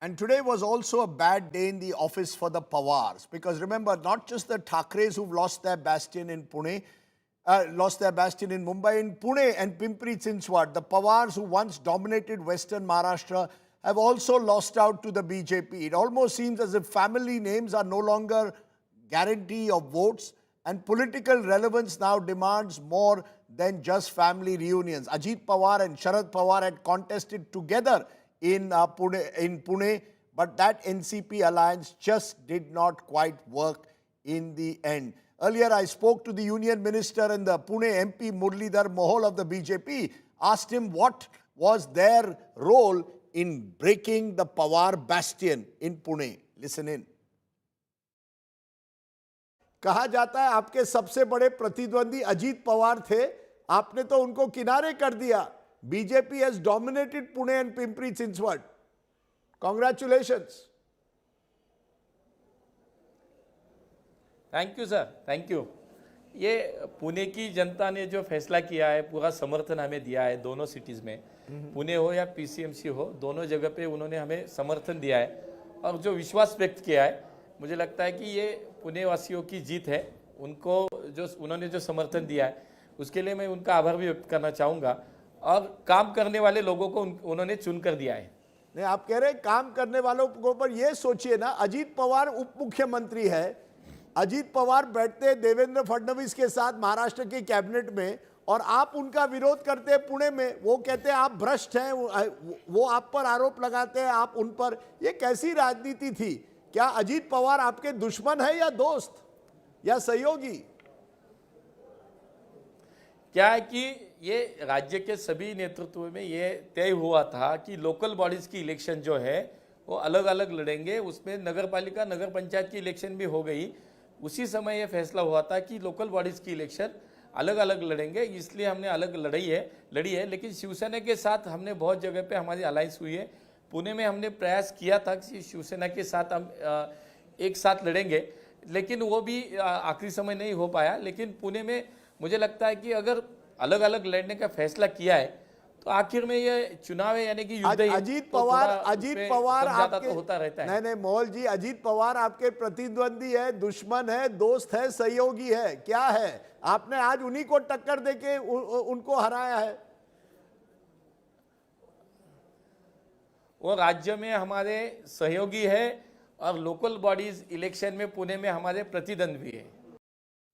And today was also a bad day in the office for the Pawars, because remember, not just the Thakres who've lost their bastion in Pune, lost their bastion in Mumbai, in Pune and Pimpri Chinchwad, the Pawars who once dominated Western Maharashtra have also lost out to the BJP. It almost seems as if family names are no longer guarantee of votes, and political relevance now demands more than just family reunions. Ajit Pawar and Sharad Pawar had contested together in Pune, but that NCP alliance just did not quite work in the end. Earlier, I spoke to the union minister and the Pune MP Muralidhar Mohol of the BJP, asked him what was their role in breaking the Pawar bastion in Pune. Listen in. कहा जाता है आपके सबसे बड़े प्रतिद्वंदी अजीत पवार थे, आपने तो उनको किनारे कर दिया. BJP has dominated Pune and Pimpri Chinchwad. Congratulations. Thank you sir, thank you. ये पुणे की जनता ने जो फैसला किया है, पूरा समर्थन हमें दिया है. दोनों सिटीज़ में, पुणे हो या PCMC हो, दोनों जगह पे उन्होंने हमें समर्थन दिया है और जो विश्वास व्यक्त किया है, मुझे लगता है कि ये पुणे वासियों की जीत है. उनको जो उन्होंने जो समर्थन दिया है उसके लिए मैं उनका आभार भी व्यक्त करना चाहूँगा. और काम करने वाले लोगों को उन्होंने चुन कर दिया है. नहीं, आप कह रहे हैं काम करने वालों को, पर ये सोचिए ना, अजीत पवार उप मुख्यमंत्री है, अजीत पवार बैठते देवेंद्र फडणवीस के साथ महाराष्ट्र के कैबिनेट में, और आप उनका विरोध करते हैं पुणे में. वो कहते हैं आप भ्रष्ट हैं, वो आप पर आरोप लगाते हैं, आप उन पर. ये कैसी राजनीति थी? क्या अजीत पवार आपके दुश्मन है या दोस्त या सहयोगी? क्या है कि ये राज्य के सभी नेतृत्व में ये तय हुआ था कि लोकल बॉडीज की इलेक्शन जो है वो अलग अलग लड़ेंगे. उसमें नगर पालिका, नगर पंचायत की इलेक्शन भी हो गई. उसी समय ये फैसला हुआ था कि लोकल बॉडीज की इलेक्शन अलग अलग लड़ेंगे, इसलिए हमने अलग लड़ी है. लेकिन शिवसेना के साथ हमने बहुत जगह पे हमारी अलायंस हुई है. पुणे में हमने प्रयास किया था कि शिवसेना के साथ हम एक साथ लड़ेंगे, लेकिन वो भी आखिरी समय नहीं हो पाया. लेकिन पुणे में मुझे लगता है कि अगर अलग अलग लड़ने का फैसला किया है तो आखिर में ये चुनाव है, यानी कि युद्ध है. अजीत पवार आपके तो होता रहता है. नहीं मोहल जी, अजीत पवार आपके प्रतिद्वंदी है, दुश्मन है, दोस्त है, सहयोगी है, क्या है? आपने आज उन्हीं को टक्कर देके उनको हराया है. वो राज्य में हमारे सहयोगी है और लोकल बॉडीज इलेक्शन में पुणे में हमारे प्रतिद्वंदी है.